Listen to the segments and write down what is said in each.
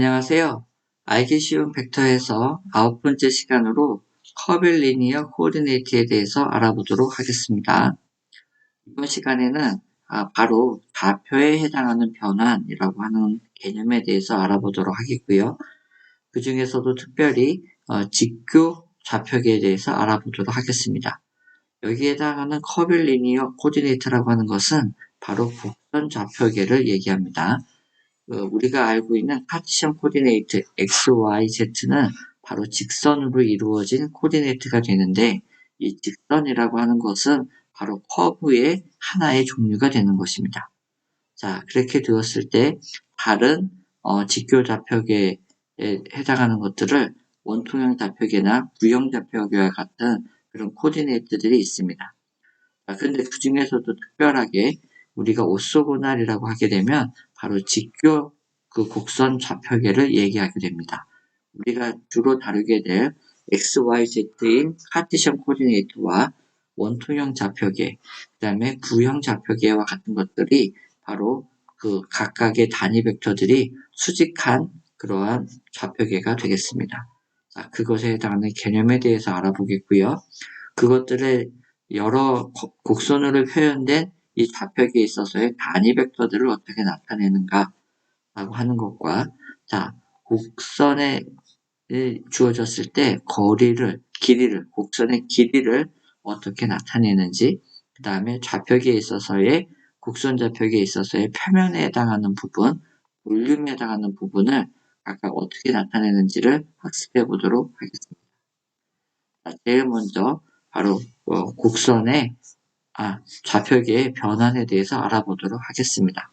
안녕하세요. 알기 쉬운 벡터에서 9번째 시간으로 커빌리니어 코오디네이트에 대해서 알아보도록 하겠습니다. 이번 시간에는 바로 좌표에 해당하는 변환이라고 하는 개념에 대해서 알아보도록 하겠고요. 그 중에서도 특별히 직교 좌표계에 대해서 알아보도록 하겠습니다. 여기에 해당하는 커빌리니어 코오디네이트라고 하는 것은 바로 곡선 좌표계를 얘기합니다. 우리가 알고 있는 카티션 코디네이트 x, y, z는 바로 직선으로 이루어진 코디네이트가 되는데, 이 직선이라고 하는 것은 바로 커브의 하나의 종류가 되는 것입니다. 자, 그렇게 되었을 때 다른 직교 좌표계에 해당하는 것들을 원통형 좌표계나 구형 좌표계와 같은 그런 코디네이트들이 있습니다. 근데 그 중에서도 특별하게 우리가 오소고날이라고 하게 되면 바로 직교 그 곡선 좌표계를 얘기하게 됩니다. 우리가 주로 다루게 될 XYZ인 카티션 코디네이트와 원통형 좌표계, 그 다음에 구형 좌표계와 같은 것들이 바로 그 각각의 단위 벡터들이 수직한 그러한 좌표계가 되겠습니다. 자, 그것에 해당하는 개념에 대해서 알아보겠고요. 그것들의 여러 곡선으로 표현된 이 좌표계에 있어서의 단위 벡터들을 어떻게 나타내는가 라고 하는 것과, 자, 곡선에 주어졌을 때 곡선의 길이를 어떻게 나타내는지, 그 다음에 좌표계에 있어서의, 곡선 좌표계에 있어서의 표면에 해당하는 부분, 볼륨에 해당하는 부분을 각각 어떻게 나타내는지를 학습해 보도록 하겠습니다. 자, 제일 먼저 바로 곡선의 좌표계의 변환에 대해서 알아보도록 하겠습니다.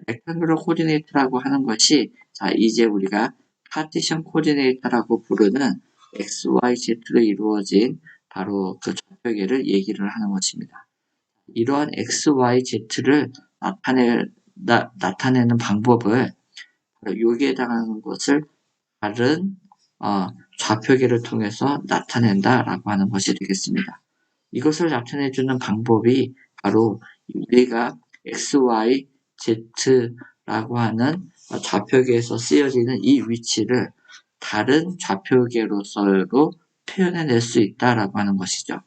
렉탱글러 코디네이트라고 하는 것이, 자, 이제 우리가 카티션 코디네이트라고 부르는 x, y, z로 이루어진 바로 그 좌표계를 얘기를 하는 것입니다. 이러한 x, y, z를 나타내는 방법을 바로 여기에 해당하는 것을 다른 좌표계를 통해서 나타낸다라고 하는 것이 되겠습니다. 이것을 나타내주는 방법이 바로 우리가 x, y, z라고 하는 좌표계에서 쓰여지는 이 위치를 다른 좌표계로서로 표현해낼 수 있다라고 하는 것이죠.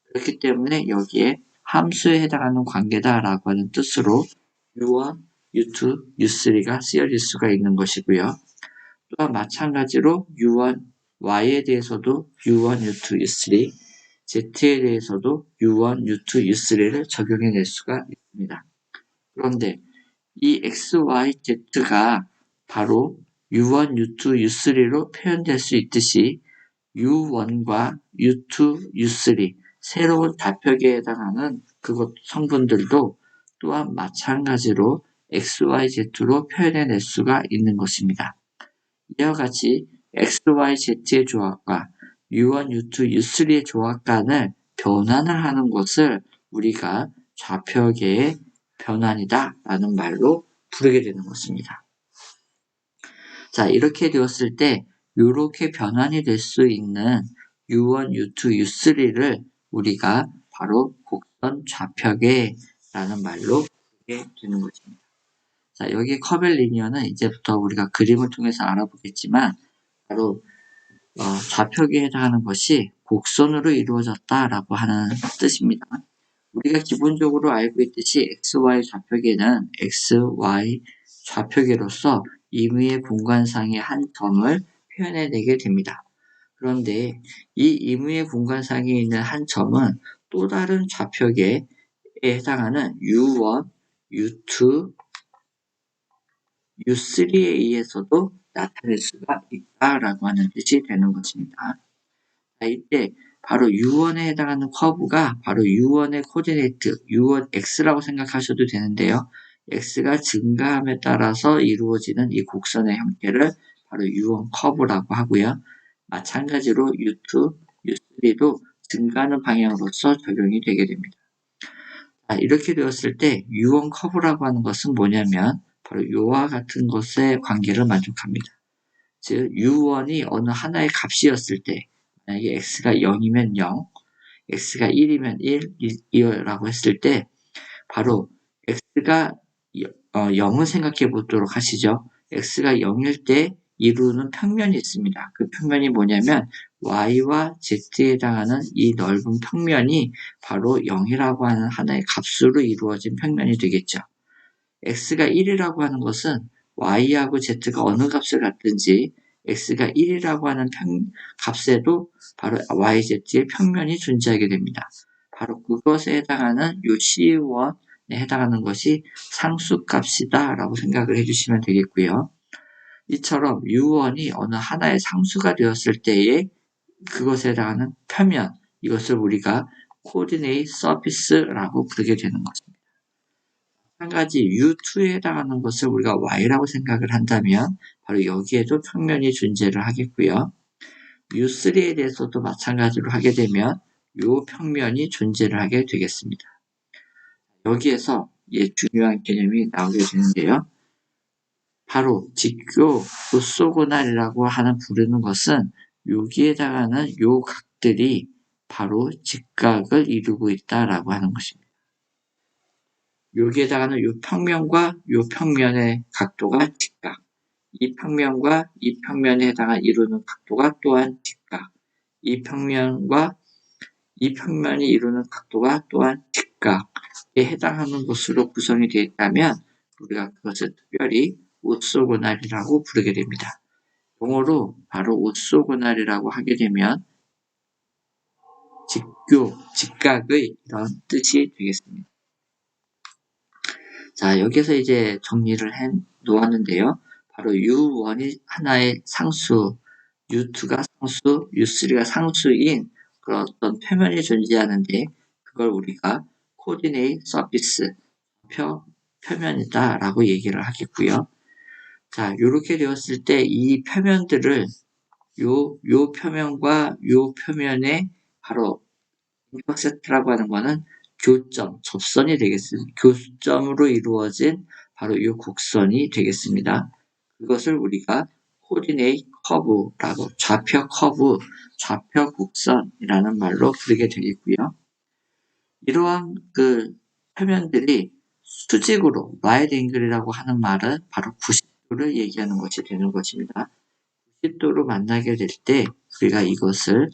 그렇기 때문에 여기에 함수에 해당하는 관계다라고 하는 뜻으로 u1, u2, u3가 쓰여질 수가 있는 것이고요. 또한 마찬가지로 u1, y에 대해서도 u1, u2, u3, z에 대해서도 u1, u2, u3를 적용해낼 수가 있습니다. 그런데 이 x, y, z가 바로 u1, u2, u3로 표현될 수 있듯이 u1과 u2, u3 새로운 좌표계에 해당하는 그것 성분들도 또한 마찬가지로 x, y, z로 표현해낼 수가 있는 것입니다. 이와 같이 x, y, z의 조합과 u1, u2, u3의 조합간을 변환을 하는 것을 우리가 좌표계의 변환이다 라는 말로 부르게 되는 것입니다. 자, 이렇게 되었을 때 이렇게 변환이 될 수 있는 u1, u2, u3를 우리가 바로 곡선 좌표계라는 말로 부르게 되는 것입니다. 자, 여기 커벨리니어는 이제부터 우리가 그림을 통해서 알아보겠지만 바로 좌표계에 해당하는 것이 곡선으로 이루어졌다라고 하는 뜻입니다. 우리가 기본적으로 알고 있듯이 XY 좌표계는 XY 좌표계로서 임의의 분간상의 한 점을 표현해내게 됩니다. 그런데 이 임의의 분간상에 있는 한 점은 또 다른 좌표계에 해당하는 U1, U2, U3에 의해서도 나타낼 수가 있다라고 하는 뜻이 되는 것입니다. 자, 이때 바로 U1에 해당하는 커브가 바로 U1의 코디네이트, U1X라고 생각하셔도 되는데요. X가 증가함에 따라서 이루어지는 이 곡선의 형태를 바로 U1 커브라고 하고요. 마찬가지로 U2, U3도 증가하는 방향으로서 적용이 되게 됩니다. 자, 이렇게 되었을 때 U1 커브라고 하는 것은 뭐냐면 바로 이와 같은 것의 관계를 만족합니다. 즉 U1이 어느 하나의 값이었을 때 만약에 x가 0이면 0, x가 1이면 1이라고 했을 때 바로 x가 0을 생각해 보도록 하시죠. x가 0일 때 이루는 평면이 있습니다. 그 평면이 뭐냐면 y와 z에 해당하는 이 넓은 평면이 바로 0이라고 하는 하나의 값으로 이루어진 평면이 되겠죠. x가 1이라고 하는 것은 y하고 z가 어느 값을 갖든지 x가 1이라고 하는 값에도 바로 yz의 평면이 존재하게 됩니다. 바로 그것에 해당하는 요 C1에 해당하는 것이 상수값이다 라고 생각을 해주시면 되겠고요. 이처럼 U1이 어느 하나의 상수가 되었을 때에 그것에 해당하는 표면, 이것을 우리가 coordinate surface라고 부르게 되는 것입니다. 한 가지 U2에 해당하는 것을 우리가 Y라고 생각을 한다면 바로 여기에도 평면이 존재를 하겠고요. U3에 대해서도 마찬가지로 하게 되면 이 평면이 존재를 하게 되겠습니다. 여기에서 중요한 개념이 나오게 되는데요. 바로 직교 오소고날이라고 하는 부르는 것은 여기에 해당하는 요 각들이 바로 직각을 이루고 있다라고 하는 것입니다. 여기에 해당하는 요 평면과 요 평면의 각도가 직각, 이 평면과 이 평면에 해당한 이루는 각도가 또한 직각, 이 평면과 이 평면이 이루는 각도가 또한 직각에 해당하는 것으로 구성이 되어 있다면 우리가 그것을 특별히 오소고날이라고 부르게 됩니다. 영어로 바로 오소고날이라고 하게 되면 직교, 직각의 이런 뜻이 되겠습니다. 자, 여기서 이제 정리를 해 놓았는데요. 바로 U1이 하나의 상수, U2가 상수, U3가 상수인 그런 어떤 표면이 존재하는데 그걸 우리가 coordinate surface, 표면이다라고 얘기를 하겠고요. 자, 이렇게 되었을 때 이 표면들을 요 표면과 요 표면의 바로 인터섹트라고 하는 거는 교점, 접선이 되겠습니다. 교점으로 이루어진 바로 이 곡선이 되겠습니다. 그것을 우리가 코디네이트 커브라고 좌표 커브, 좌표 곡선이라는 말로 부르게 되겠고요. 이러한 그 표면들이 수직으로 right angle이라고 하는 말은 바로 90도를 얘기하는 것이 되는 것입니다. 90도로 만나게 될 때 우리가 이것을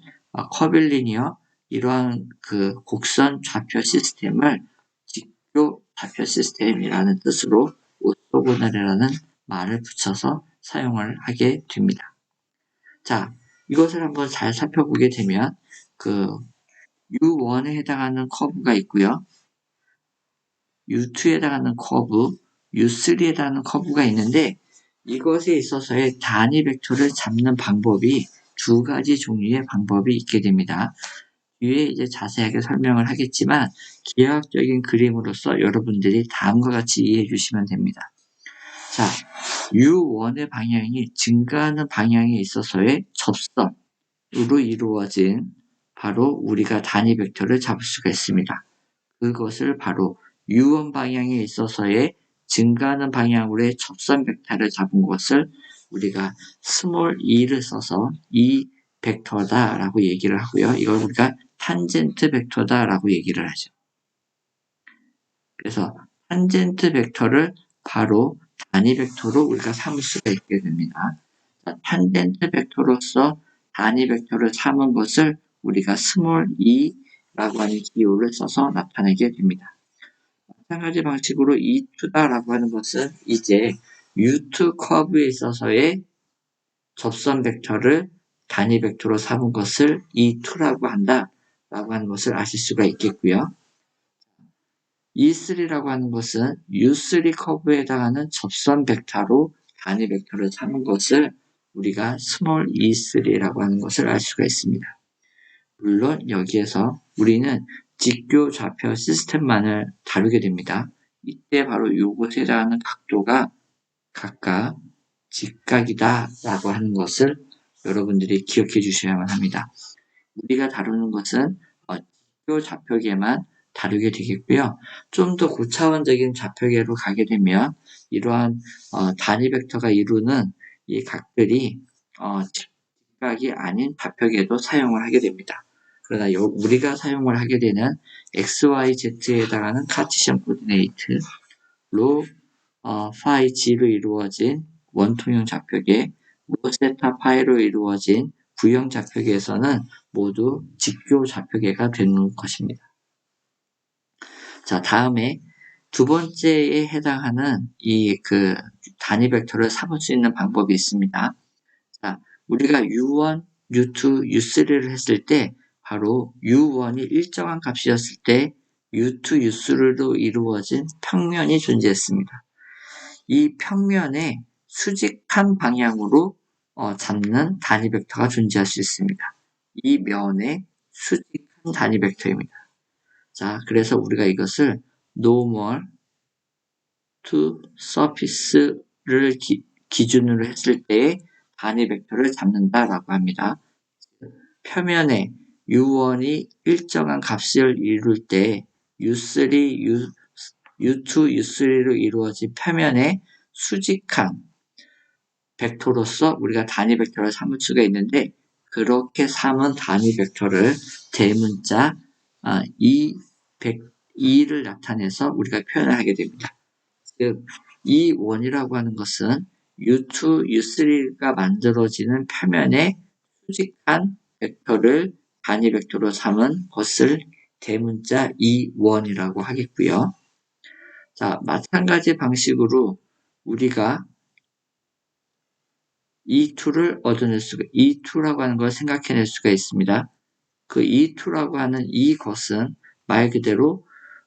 커빌리니어 이러한 그 곡선 좌표 시스템을 직교 좌표 시스템이라는 뜻으로 오토고널이라는 말을 붙여서 사용을 하게 됩니다. 자, 이것을 한번 잘 살펴보게 되면 그 U1에 해당하는 커브가 있고요. U2에 해당하는 커브, U3에 해당하는 커브가 있는데 이것에 있어서의 단위 벡터를 잡는 방법이 두 가지 종류의 방법이 있게 됩니다. 뒤에 이제 자세하게 설명을 하겠지만 기하학적인 그림으로서 여러분들이 다음과 같이 이해해 주시면 됩니다. 자, U1의 방향이 증가하는 방향에 있어서의 접선으로 이루어진 바로 우리가 단위 벡터를 잡을 수가 있습니다. 그것을 바로 U1 방향에 있어서의 증가하는 방향으로의 접선 벡터를 잡은 것을 우리가 스몰 e를 써서 이 벡터다라고 얘기를 하고요. 이걸 우리가 탄젠트 벡터다라고 얘기를 하죠. 그래서 탄젠트 벡터를 바로 단위 벡터로 우리가 삼을 수가 있게 됩니다. 탄젠트 벡터로서 단위 벡터를 삼은 것을 우리가 스몰 e라고 하는 기호를 써서 나타내게 됩니다. 마찬가지 방식으로 E2다라고 하는 것은 이제 U2 커브에 있어서의 접선 벡터를 단위 벡터로 삼은 것을 E2라고 한다라고 하는 것을 아실 수가 있겠고요. E3라고 하는 것은 U3 커브에 해당하는 접선 벡터로 단위 벡터를 삼은 것을 우리가 스몰 E3라고 하는 것을 알 수가 있습니다. 물론 여기에서 우리는 직교 좌표 시스템만을 다루게 됩니다. 이때 바로 이것에 해당하는 각도가 각각 직각이다 라고 하는 것을 여러분들이 기억해 주셔야만 합니다. 우리가 다루는 것은 직교 좌표계만 다루게 되겠고요. 좀 더 고차원적인 좌표계로 가게 되면 이러한 단위 벡터가 이루는 이 각들이 직각이 아닌 좌표계도 사용을 하게 됩니다. 그러나 우리가 사용을 하게 되는 x, y, z에 해당하는 카티션 코디네이트 로 phi g로 이루어진 원통형 좌표계, 로세타 파이로 이루어진 부형 좌표계에서는 모두 직교 좌표계가 되는 것입니다. 자, 다음에 두 번째에 해당하는 이 단위 벡터를 삼을 수 있는 방법이 있습니다. 자, 우리가 U1, U2, U3를 했을 때 바로 U1이 일정한 값이었을 때 U2, U3로 이루어진 평면이 존재했습니다. 이 평면에 수직한 방향으로 잡는 단위 벡터가 존재할 수 있습니다. 이 면에 수직한 단위 벡터입니다. 자, 그래서 우리가 이것을 normal to surface를 기준으로 했을 때 단위 벡터를 잡는다라고 합니다. 표면에 U1이 일정한 값을 이룰 때 U3, U2, U3로 이루어진 표면에 수직한 벡터로서 우리가 단위 벡터를 삼을 수가 있는데, 그렇게 삼은 단위 벡터를 대문자 E100E를 나타내서 우리가 표현을 하게 됩니다. 즉 E1이라고 하는 것은 U2, U3가 만들어지는 표면에 수직한 벡터를 단위 벡터로 삼은 것을 대문자 E1이라고 하겠고요. 자, 마찬가지 방식으로 우리가 E2를 얻어낼 수가, E2라고 하는 걸 생각해낼 수가 있습니다. 그 E2라고 하는 이것은 말 그대로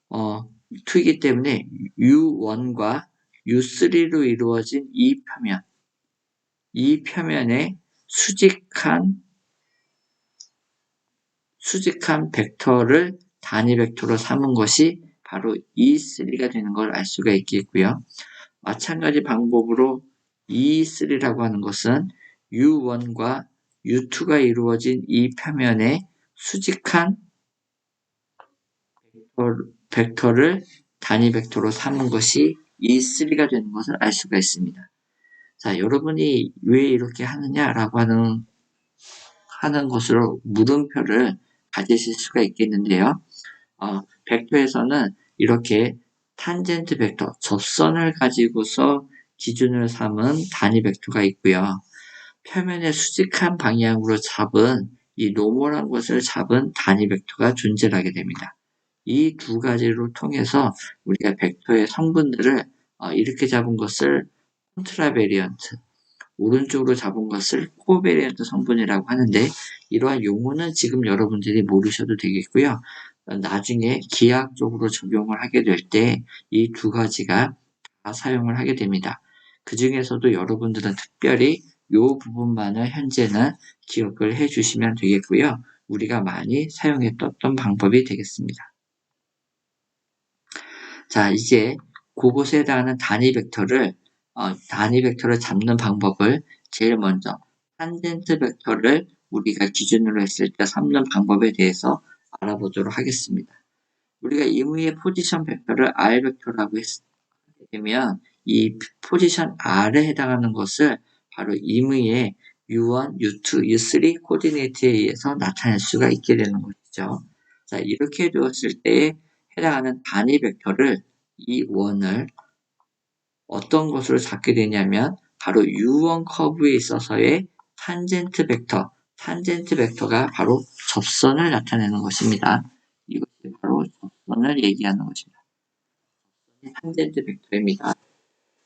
2이기 때문에 U1과 U3로 이루어진 이 표면에 수직한 벡터를 단위 벡터로 삼은 것이 바로 E3가 되는 걸 알 수가 있겠고요. 마찬가지 방법으로 E3라고 하는 것은 U1과 U2가 이루어진 이 표면에 수직한 벡터를 단위 벡터로 삼은 것이 E3가 되는 것을 알 수가 있습니다. 자, 여러분이 왜 이렇게 하느냐라고 하는 것으로 물음표를 가지실 수가 있겠는데요. 벡터에서는 이렇게 탄젠트 벡터, 접선을 가지고서 기준을 삼은 단위 벡터가 있고요. 표면의 수직한 방향으로 잡은 이 노멀한 것을 잡은 단위 벡터가 존재하게 됩니다. 이 두 가지를 통해서 우리가 벡터의 성분들을 이렇게 잡은 것을 콘트라베리언트, 오른쪽으로 잡은 것을 코베리언트 성분이라고 하는데, 이러한 용어는 지금 여러분들이 모르셔도 되겠고요. 나중에 기하학적으로 적용을 하게 될 때 이 두 가지가 다 사용을 하게 됩니다. 그 중에서도 여러분들은 특별히 이 부분만을 현재는 기억을 해 주시면 되겠고요. 우리가 많이 사용했던 방법이 되겠습니다. 자, 이제 그곳에 해당하는 단위 벡터를 잡는 방법을 제일 먼저 탄젠트 벡터를 우리가 기준으로 했을 때 삼는 방법에 대해서 알아보도록 하겠습니다. 우리가 임의의 포지션 벡터를 R 벡터라고 하게 되면 이 포지션 R에 해당하는 것을 바로 임의의 U1, U2, U3 코디네이트에 의해서 나타낼 수가 있게 되는 것이죠. 자, 이렇게 되었을 때에 해당하는 단위 벡터를 이 원을 어떤 것으로 잡게 되냐면 바로 U1 커브에 있어서의 탄젠트 벡터가 바로 접선을 나타내는 것입니다. 이것이 바로 접선을 얘기하는 것입니다. 탄젠트 벡터입니다.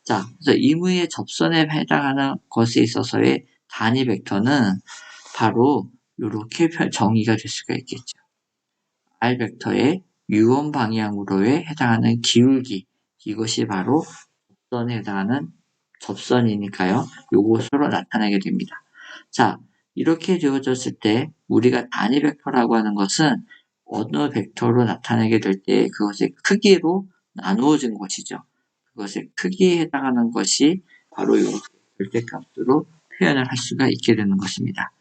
자, 그래서 임의의 접선에 해당하는 것에 있어서의 단위 벡터는 바로 이렇게 정의가 될 수가 있겠죠. R 벡터의 U1 방향으로에 해당하는 기울기, 이것이 바로 접선에 해당하는 접선이니까요. 이것으로 나타나게 됩니다. 자, 이렇게 되어졌을 때 우리가 단위 벡터라고 하는 것은 어느 벡터로 나타내게 될 때 그것의 크기로 나누어진 것이죠. 그것의 크기에 해당하는 것이 바로 이 절대값으로 표현을 할 수가 있게 되는 것입니다.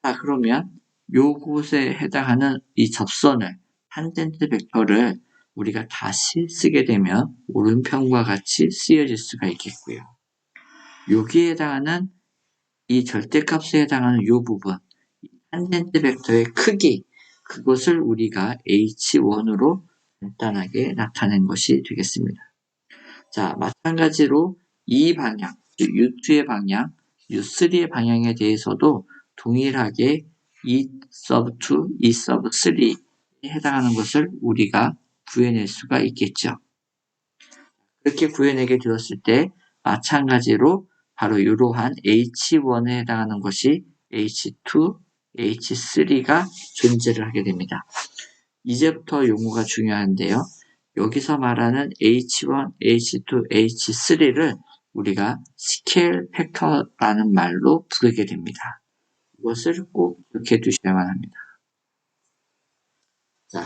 자, 그러면 요곳에 해당하는 이 접선을, 탄젠트 벡터를 우리가 다시 쓰게 되면 오른편과 같이 쓰여질 수가 있겠고요. 여기에 해당하는 이 절대값에 해당하는 이 부분, 탄젠트 벡터의 크기, 그것을 우리가 H1으로 간단하게 나타낸 것이 되겠습니다. 자, 마찬가지로 이 방향, U2의 방향, U3의 방향에 대해서도 동일하게 E sub 2, E sub 3에 해당하는 것을 우리가 구해낼 수가 있겠죠. 그렇게 구해내게 되었을 때 마찬가지로 바로 이러한 H1에 해당하는 것이 H2, H3가 존재를 하게 됩니다. 이제부터 용어가 중요한데요. 여기서 말하는 H1, H2, H3를 우리가 스케일 팩터라는 말로 부르게 됩니다. 이것을 꼭 기억해 두셔야만 합니다. 자,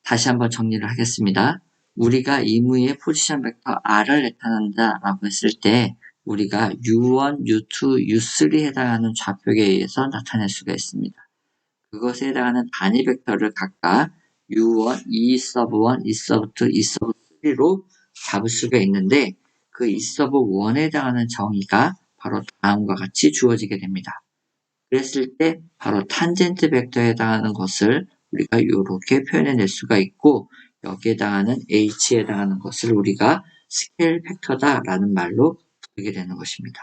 다시 한번 정리를 하겠습니다. 우리가 이무의 포지션 벡터 R을 나타낸다라고 했을 때 우리가 U1, U2, U3에 해당하는 좌표에 의해서 나타낼 수가 있습니다. 그것에 해당하는 단위 벡터를 각각 U1, E sub 1, E sub 2, E sub 3로 잡을 수가 있는데 그 E sub 1에 해당하는 정의가 바로 다음과 같이 주어지게 됩니다. 그랬을 때 바로 탄젠트 벡터에 해당하는 것을 우리가 이렇게 표현해낼 수가 있고 여기에 해당하는 H에 해당하는 것을 우리가 스케일 팩터다라는 말로 부르게 되는 것입니다.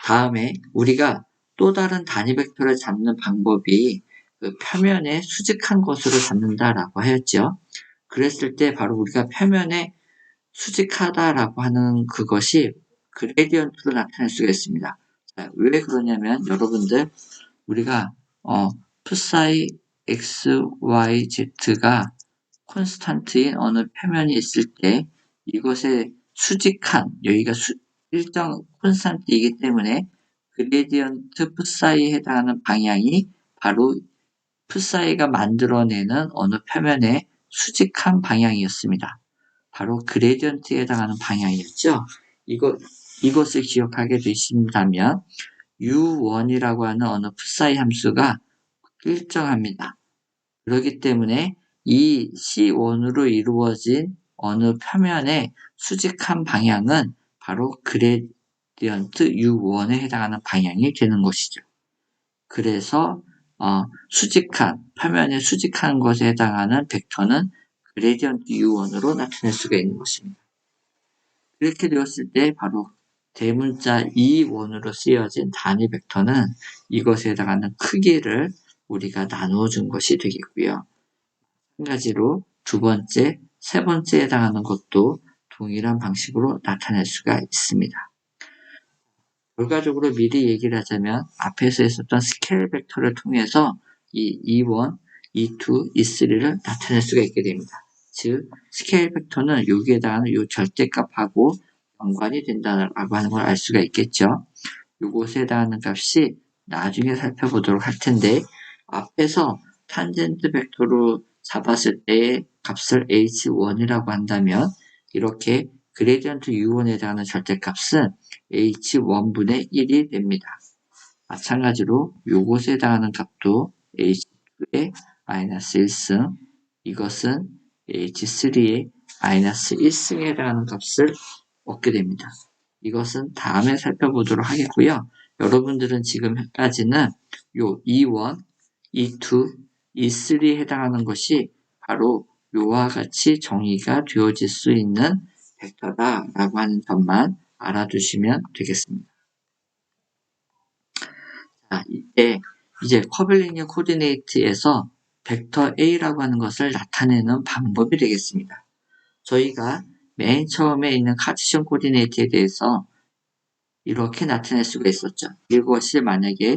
다음에 우리가 또 다른 단위 벡터를 잡는 방법이 그 표면에 수직한 것으로 잡는다라고 하였죠. 그랬을 때 바로 우리가 표면에 수직하다라고 하는 그것이 그레디언트로 나타낼 수가 있습니다. 자, 왜 그러냐면 여러분들 우리가 psi x, y, z가 콘스탄트인 어느 표면이 있을 때 이것의 수직한 여기가 일정 콘스탄트이기 때문에 그레디언트 psi에 해당하는 방향이 바로 psi가 만들어내는 어느 표면의 수직한 방향이었습니다. 바로 그레디언트에 해당하는 방향이었죠. 이것을 기억하게 되신다면 U1이라고 하는 어느 psi 함수가 일정합니다. 그렇기 때문에 이 C1으로 이루어진 어느 표면의 수직한 방향은 바로 그레디언트 U1에 해당하는 방향이 되는 것이죠. 그래서 표면에 수직한 것에 해당하는 벡터는 그레디언트 U1으로 나타낼 수가 있는 것입니다. 이렇게 되었을 때 바로 대문자 E1으로 쓰여진 단위 벡터는 이것에 해당하는 크기를 우리가 나누어 준 것이 되겠고요. 마찬가지로 두 번째, 세 번째에 해당하는 것도 동일한 방식으로 나타낼 수가 있습니다. 결과적으로 미리 얘기를 하자면 앞에서 했었던 스케일 벡터를 통해서 이 E1, E2, E3를 나타낼 수가 있게 됩니다. 즉 스케일 벡터는 여기에 해당하는 이 절대값하고 연관이 된다라고 하는 걸 알 수가 있겠죠. 이것에 해당하는 값이 나중에 살펴보도록 할 텐데 앞에서 탄젠트 벡터로 잡았을 때의 값을 H1이라고 한다면 이렇게 그레디언트 U1에 해당하는 절대값은 H1분의 1이 됩니다. 마찬가지로 이것에 해당하는 값도 H2의 마이너스 1승, 이것은 H3의 마이너스 1승에 해당하는 값을 얻게 됩니다. 이것은 다음에 살펴보도록 하겠고요. 여러분들은 지금까지는 요 E1, E2, E3에 해당하는 것이 바로 요와 같이 정의가 되어질 수 있는 벡터다라고 하는 점만 알아두시면 되겠습니다. 자, 이제 커블리니어 코디네이트에서 벡터 A라고 하는 것을 나타내는 방법이 되겠습니다. 저희가 맨 처음에 있는 카티션 코디네이트에 대해서 이렇게 나타낼 수가 있었죠. 이것이 만약에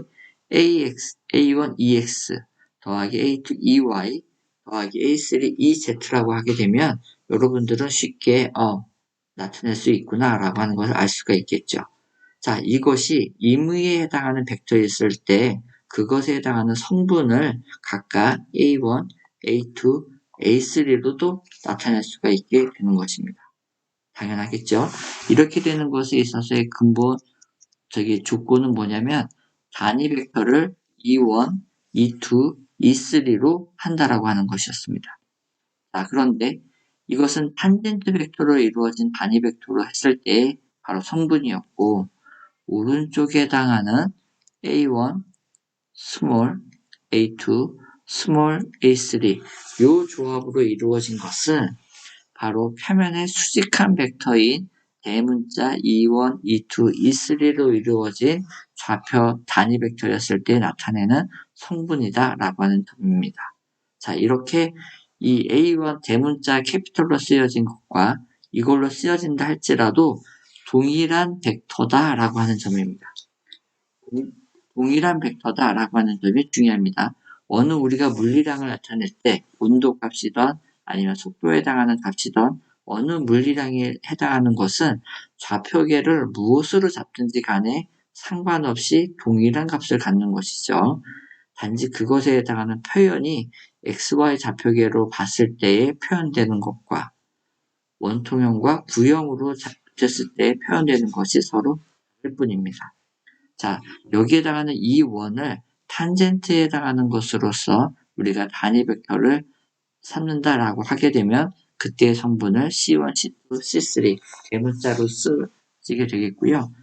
A1 EX 더하기 A2 EY 더하기 A3 EZ라고 하게 되면 여러분들은 쉽게 나타낼 수 있구나 라고 하는 것을 알 수가 있겠죠. 자, 이것이 임의에 해당하는 벡터였을 때 그것에 해당하는 성분을 각각 A1, A2, A3로도 나타낼 수가 있게 되는 것입니다. 당연하겠죠. 이렇게 되는 것에 있어서의 근본 조건은 뭐냐면 단위 벡터를 E1, E2, E3로 한다라고 하는 것이었습니다. 자, 그런데 이것은 탄젠트 벡터로 이루어진 단위 벡터로 했을 때 바로 성분이었고 오른쪽에 해당하는 A1, 스몰, A2, 스몰 A3 이 조합으로 이루어진 것은 바로 표면의 수직한 벡터인 대문자 E1, E2, E3로 이루어진 좌표 단위 벡터였을 때 나타내는 성분이다 라고 하는 점입니다. 자, 이렇게 이 A1 대문자 캐피털로 쓰여진 것과 이걸로 쓰여진다 할지라도 동일한 벡터다 라고 하는 점입니다. 동일한 벡터다 라고 하는 점이 중요합니다. 어느 우리가 물리량을 나타낼 때 온도 값이든 아니면 속도에 해당하는 값이든 어느 물리량에 해당하는 것은 좌표계를 무엇으로 잡든지 간에 상관없이 동일한 값을 갖는 것이죠. 단지 그것에 해당하는 표현이 XY 좌표계로 봤을 때에 표현되는 것과 원통형과 구형으로 됐을 때 표현되는 것이 서로 다를 뿐입니다. 자, 여기에 해당하는 이 원을 탄젠트에 해당하는 것으로서 우리가 단위 벡터를 삼는다라고 하게 되면 그때의 성분을 C1, C2, C3 대문자로 쓰게 되겠고요.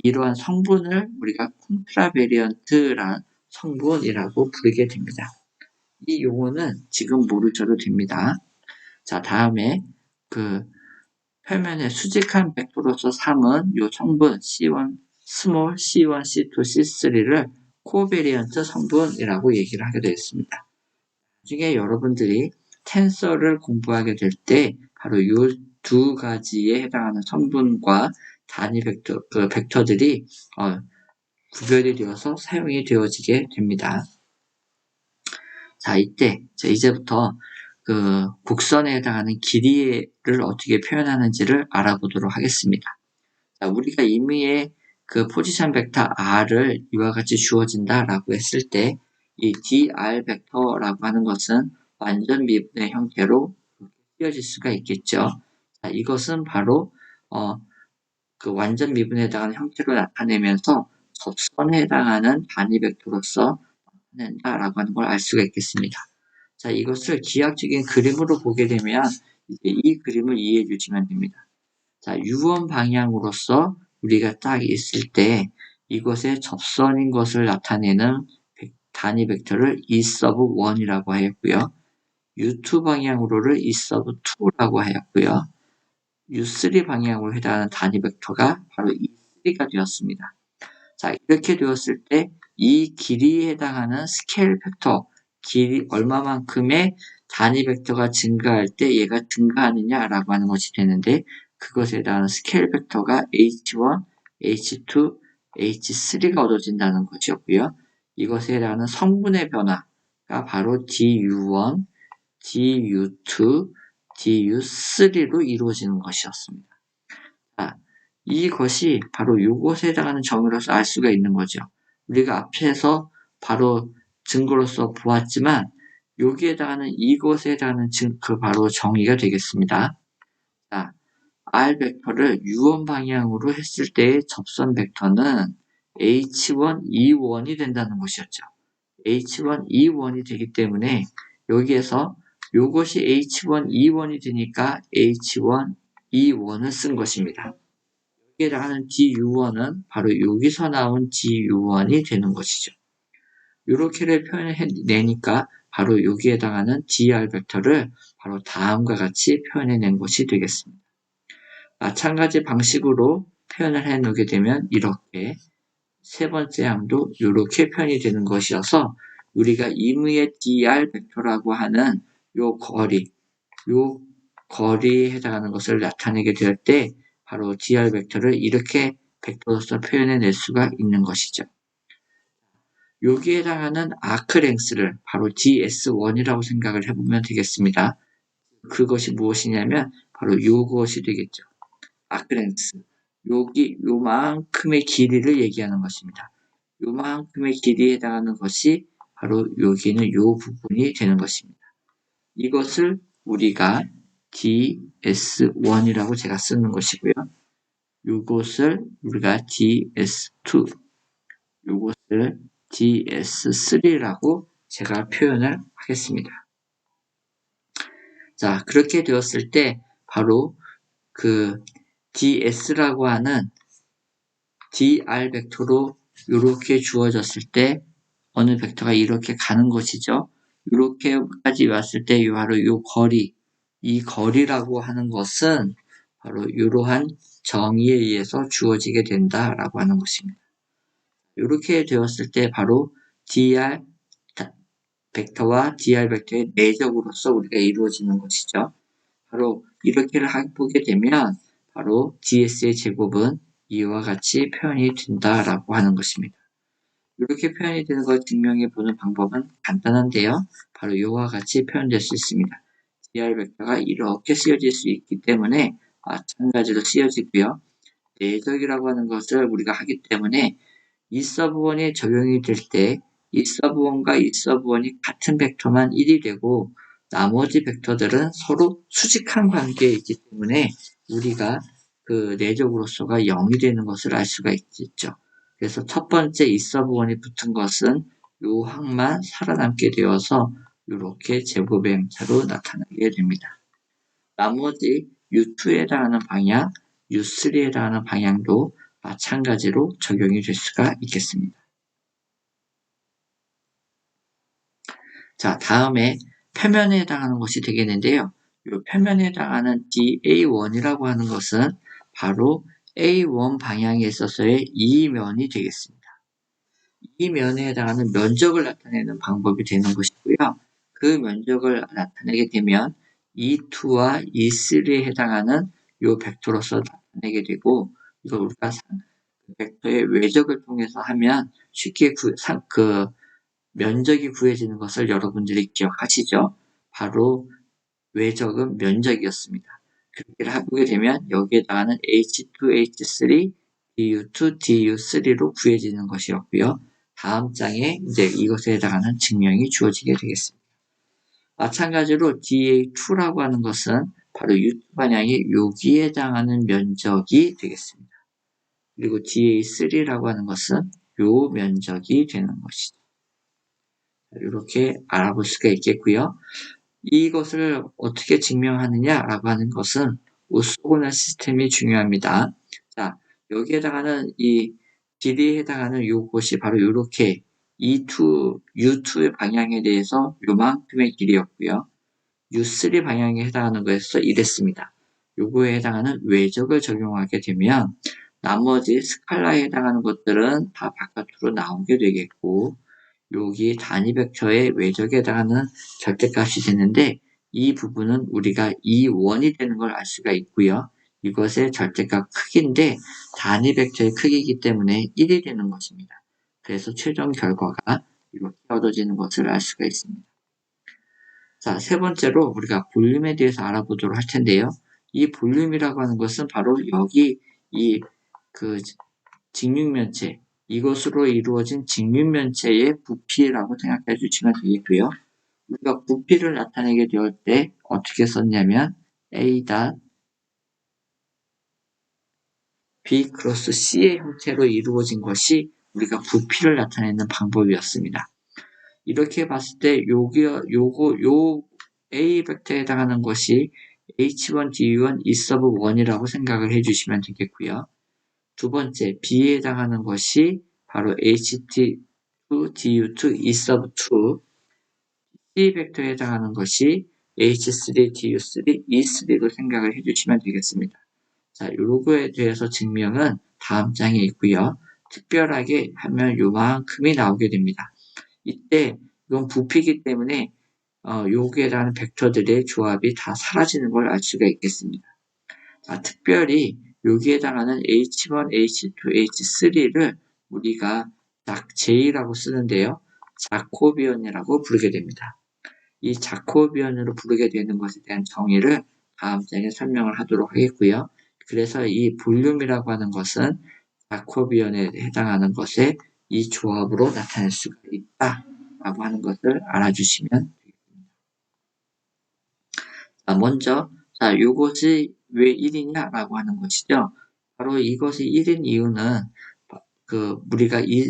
이러한 성분을 우리가 콘트라베리언트라는 성분이라고 부르게 됩니다. 이 용어는 지금 모르셔도 됩니다. 자, 다음에 그 표면의 수직한 벡터로서 삼은 이 성분 C1, 스몰 C1, C2, C3를 코베리언트 성분이라고 얘기를 하게 되었습니다. 나중에 여러분들이 텐서를 공부하게 될 때 바로 이 두 가지에 해당하는 성분과 단위 벡터들이 구별이 되어서 사용이 되어지게 됩니다. 자, 이제부터 그 곡선에 해당하는 길이를 어떻게 표현하는지를 알아보도록 하겠습니다. 자, 우리가 임의의 그 포지션 벡터 R을 이와 같이 주어진다라고 했을 때 이 dr 벡터라고 하는 것은 완전 미분의 형태로 쓰여질 수가 있겠죠. 자, 이것은 바로 그 완전 미분에 해당하는 형태로 나타내면서 접선에 해당하는 단위 벡터로서 나타낸다라고 하는 걸 알 수가 있겠습니다. 자, 이것을 기하학적인 그림으로 보게 되면 이제 이 그림을 이해해 주시면 됩니다. 자, U1 방향으로서 우리가 딱 있을 때 이것의 접선인 것을 나타내는 단위 벡터를 E sub 1이라고 하였고요. U2 방향으로를 E sub 2라고 하였고요. U3 방향으로 해당하는 단위 벡터가 바로 E3가 되었습니다. 자, 이렇게 되었을 때 이 길이에 해당하는 스케일 벡터, 길이 얼마만큼의 단위 벡터가 증가할 때 얘가 증가하느냐라고 하는 것이 되는데 그것에 해당하는 스케일 벡터가 H1, H2, H3가 얻어진다는 것이었고요. 이것에 해당하는 성분의 변화가 바로 DU1, DU2, DU3로 이루어지는 것이었습니다. 자, 이것이 바로 이것에 해당하는 점으로서 알 수가 있는 거죠. 우리가 앞에서 바로 증거로서 보았지만 여기에 해당하는 이것에 해당하는 바로 정의가 되겠습니다. 자, R 벡터를 U1 방향으로 했을 때의 접선 벡터는 H1, E1이 된다는 것이었죠. H1, E1이 되기 때문에 여기에서 이것이 H1, E1이 되니까 H1, E1을 쓴 것입니다. 여기에 해당하는 DU1은 바로 여기서 나온 DU1이 되는 것이죠. 이렇게를 표현해내니까 바로 여기에 해당하는 DR 벡터를 바로 다음과 같이 표현해낸 것이 되겠습니다. 마찬가지 방식으로 표현을 해놓게 되면 이렇게 세 번째 항도 이렇게 표현이 되는 것이어서 우리가 임의의 DR 벡터라고 하는 요 거리에 해당하는 것을 나타내게 될 때 바로 DR 벡터를 이렇게 벡터로서 표현해낼 수가 있는 것이죠. 여기에 해당하는 아크 랭스를 바로 DS1이라고 생각을 해보면 되겠습니다. 그것이 무엇이냐면 바로 이것이 되겠죠. 아크 랭스. 요만큼의 길이를 얘기하는 것입니다. 요만큼의 길이에 해당하는 것이 바로 여기는 요 부분이 되는 것입니다. 이것을 우리가 DS1이라고 제가 쓰는 것이고요. 이것을 우리가 DS2, 이것을 DS3라고 제가 표현을 하겠습니다. 자, 그렇게 되었을 때 바로 그 DS라고 하는 DR 벡터로 이렇게 주어졌을 때 어느 벡터가 이렇게 가는 것이죠. 이렇게까지 왔을 때 바로 이 거리, 이 거리라고 하는 것은 바로 이러한 정의에 의해서 주어지게 된다라고 하는 것입니다. 이렇게 되었을 때 바로 dr 벡터와 dr 벡터의 내적으로서 우리가 이루어지는 것이죠. 바로 이렇게를 보게 되면 바로 ds의 제곱은 이와 같이 표현이 된다라고 하는 것입니다. 이렇게 표현이 되는 걸 증명해 보는 방법은 간단한데요. 바로 이와 같이 표현될 수 있습니다. dr 벡터가 이렇게 쓰여질 수 있기 때문에 마찬가지로 쓰여지고요. 내적이라고 하는 것을 우리가 하기 때문에 이 서브1이 적용이 될 때 이 서브1과 이 서브1이 같은 벡터만 1이 되고 나머지 벡터들은 서로 수직한 관계에 있기 때문에 우리가 그 내적으로서가 0이 되는 것을 알 수가 있겠죠. 그래서 첫 번째 이 서브1이 붙은 것은 요 항만 살아남게 되어서 이렇게 제곱의 행차로 나타나게 됩니다. 나머지 U2에 해당하는 방향, U3에 해당하는 방향도 마찬가지로 적용이 될 수가 있겠습니다. 자, 다음에 표면에 해당하는 것이 되겠는데요. 이 표면에 해당하는 DA1이라고 하는 것은 바로 A1 방향에 있어서의 이 면이 되겠습니다. 이 면에 해당하는 면적을 나타내는 방법이 되는 것이고요. 그 면적을 나타내게 되면 E2와 E3에 해당하는 이 벡터로서 나타내게 되고, 이걸 우리가 벡터의 외적을 통해서 하면 쉽게 면적이 구해지는 것을 여러분들이 기억하시죠? 바로 외적은 면적이었습니다. 그렇게 해보게 되면 여기에 해당하는 H2, H3, DU2, DU3로 구해지는 것이었고요. 다음 장에 이제 이것에 해당하는 증명이 주어지게 되겠습니다. 마찬가지로 DA2라고 하는 것은 바로 U2 방향이 여기에 해당하는 면적이 되겠습니다. 그리고 DA3라고 하는 것은 요 면적이 되는 것이죠. 이렇게 알아볼 수가 있겠고요. 이것을 어떻게 증명하느냐라고 하는 것은 오소고널 시스템이 중요합니다. 자, 여기에 해당하는 이 길이에 해당하는 요것이 바로 이렇게 U2의 방향에 대해서 요만큼의 길이였고요. U3 방향에 해당하는 것에서 이랬습니다. 요거에 해당하는 외적을 적용하게 되면 나머지 스칼라에 해당하는 것들은 다 바깥으로 나오게 되겠고, 여기 단위 벡터의 외적에 해당하는 절대값이 되는데 이 부분은 우리가 E1이 되는 걸 알 수가 있고요. 이것의 절대값 크기인데 단위 벡터의 크기이기 때문에 1이 되는 것입니다. 그래서 최종 결과가 이렇게 얻어지는 것을 알 수가 있습니다. 자, 세 번째로 우리가 볼륨에 대해서 알아보도록 할 텐데요. 이 볼륨이라고 하는 것은 바로 여기 직육면체, 이것으로 이루어진 직육면체의 부피라고 생각해 주시면 되겠고요. 우리가 부피를 나타내게 되었을 때 어떻게 썼냐면 A B 크로스 C의 형태로 이루어진 것이 우리가 부피를 나타내는 방법이었습니다. 이렇게 봤을 때 요 A 벡터에 해당하는 것이 H1, DU1, E 서브 1이라고 생각을 해주시면 되겠고요. 두 번째, B에 해당하는 것이 바로 HT2, DU2, E 서브 2, C 벡터에 해당하는 것이 H3, DU3, E3로 생각을 해주시면 되겠습니다. 자, 요거에 대해서 증명은 다음 장에 있고요. 특별하게 하면 요만큼이 나오게 됩니다. 이때 이건 부피이기 때문에 여기에 해당하는 벡터들의 조합이 다 사라지는 걸 알 수가 있겠습니다. 자, 특별히 여기에 해당하는 H1, H2, H3를 우리가 J라고 쓰는데요. 자코비언이라고 부르게 됩니다. 이 자코비언으로 부르게 되는 것에 대한 정의를 다음 장에 설명을 하도록 하겠고요. 그래서 이 볼륨이라고 하는 것은 자코비언에 해당하는 것에 이 조합으로 나타낼 수가 있다라고 하는 것을 알아주시면 되겠습니다. 자, 먼저 이것이 왜 1이냐라고 하는 것이죠. 바로 이것이 1인 이유는 우리가 이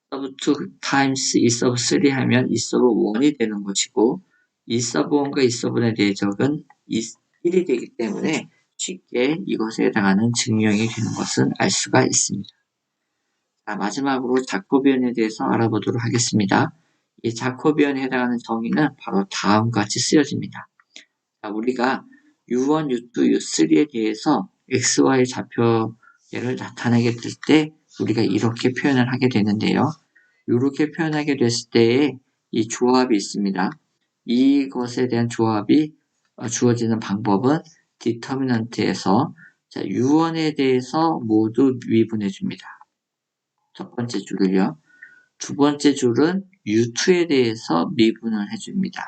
서브 2 타임스 이 서브 3 하면 이 서브 1이 되는 것이고 이 서브 1과 이 서브의 내적은 1이 되기 때문에 쉽게 이것에 해당하는 증명이 되는 것은 알 수가 있습니다. 자, 마지막으로 자코비언에 대해서 알아보도록 하겠습니다. 이 자코비언에 해당하는 정의는 바로 다음과 같이 쓰여집니다. 자, 우리가 U1, U2, U3에 대해서 XY 좌표를 나타내게 될 때 우리가 이렇게 표현을 하게 되는데요. 이렇게 표현하게 됐을 때에 이 조합이 있습니다. 이것에 대한 조합이 주어지는 방법은 디터미넌트에서 자, U1에 대해서 모두 미분해 줍니다. 첫 번째 줄을요. 두 번째 줄은 U2에 대해서 미분을 해줍니다.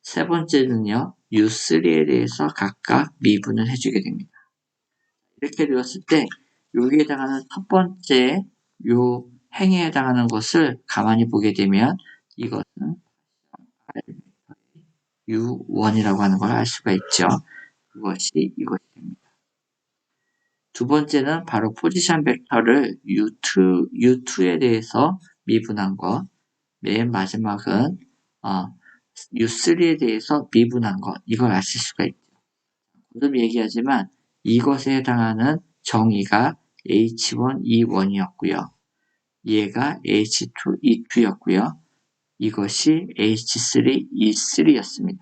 세 번째는요, U3에 대해서 각각 미분을 해주게 됩니다. 이렇게 되었을 때, 여기에 해당하는 첫 번째 요 행에 해당하는 것을 가만히 보게 되면 이것은 U1이라고 하는 걸 알 수가 있죠. 그것이 이것이 됩니다. 두 번째는 바로 포지션 벡터를 U2에 대해서 미분한 것. 맨 마지막은 U3에 대해서 미분한 것. 이걸 아실 수가 있죠. 거듭 얘기하지만 이것에 해당하는 정의가 H1, E1이었고요. 얘가 H2, E2였고요. 이것이 H3, E3였습니다.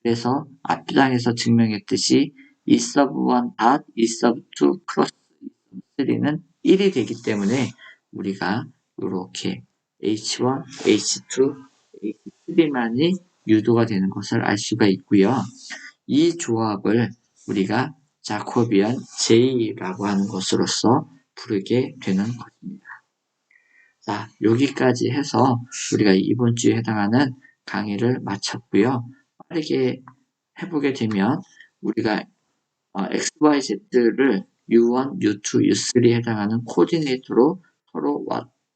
그래서 앞장에서 증명했듯이 E sub 1 dot E sub 2 cross E sub 3는 1이 되기 때문에 우리가 이렇게 H1, H2, H3만이 유도가 되는 것을 알 수가 있고요. 이 조합을 우리가 자코비안 J라고 하는 것으로서 부르게 되는 것입니다. 자, 여기까지 해서 우리가 이번 주에 해당하는 강의를 마쳤고요. 빠르게 해보게 되면 우리가 XYZ를 U1, U2, U3에 해당하는 코디네이터로 서로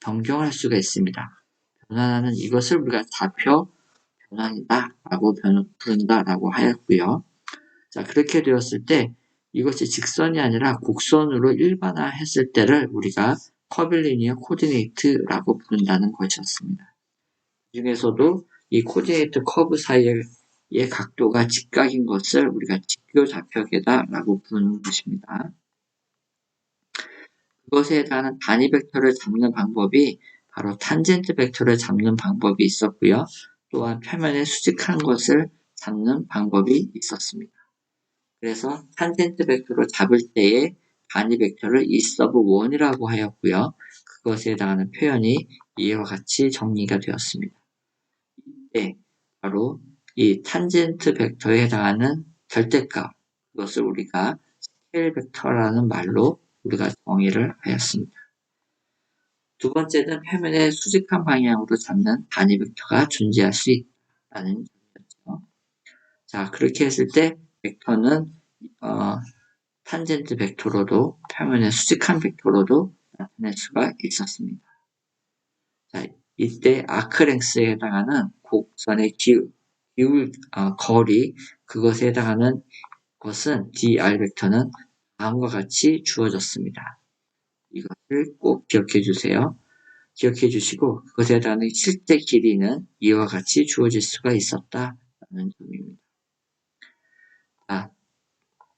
변경할 수가 있습니다. 변환하는 이것을 우리가 좌표 변환이다라고 부른다라고 하였고요. 자, 그렇게 되었을 때 이것이 직선이 아니라 곡선으로 일반화했을 때를 우리가 커빌리니어 코디네이트라고 부른다는 것이었습니다. 그 중에서도 이 코디네이트 커브 사이의 각도가 직각인 것을 우리가 직교좌표계다라고 부르는 것입니다. 그것에 해당하는 단위 벡터를 잡는 방법이 바로 탄젠트 벡터를 잡는 방법이 있었고요. 또한 표면에 수직한 것을 잡는 방법이 있었습니다. 그래서 탄젠트 벡터를 잡을 때에 단위 벡터를 E sub 1이라고 하였고요. 그것에 해당하는 표현이 이와 같이 정리가 되었습니다. 네, 바로 이 탄젠트 벡터에 해당하는 절대값, 그것을 우리가 스케일 벡터라는 말로 우리가 정의를 하였습니다. 두 번째는 표면의 수직한 방향으로 잡는 단위 벡터가 존재할 수 있다는 점이었죠. 자, 그렇게 했을 때 벡터는 탄젠트 벡터로도 표면의 수직한 벡터로도 나타낼 수가 있었습니다. 자, 이때 아크랭스에 해당하는 곡선의 거리, 그것에 해당하는 것은 dr 벡터는 다음과 같이 주어졌습니다. 이것을 꼭 기억해 주세요. 기억해 주시고 그것에 해당하는 실제 길이는 이와 같이 주어질 수가 있었다라는 점입니다.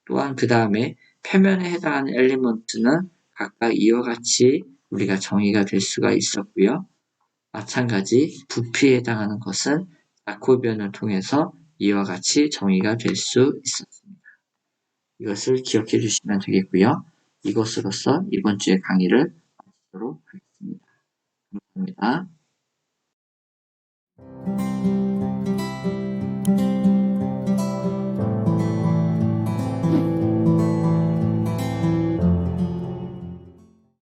또한 그 다음에 표면에 해당하는 엘리먼트는 각각 이와 같이 우리가 정의가 될 수가 있었고요. 마찬가지 부피에 해당하는 것은 자코비언을 통해서 이와 같이 정의가 될 수 있었습니다. 이것을 기억해 주시면 되겠고요. 이것으로서 이번 주의 강의를 마치도록 하겠습니다. 감사합니다.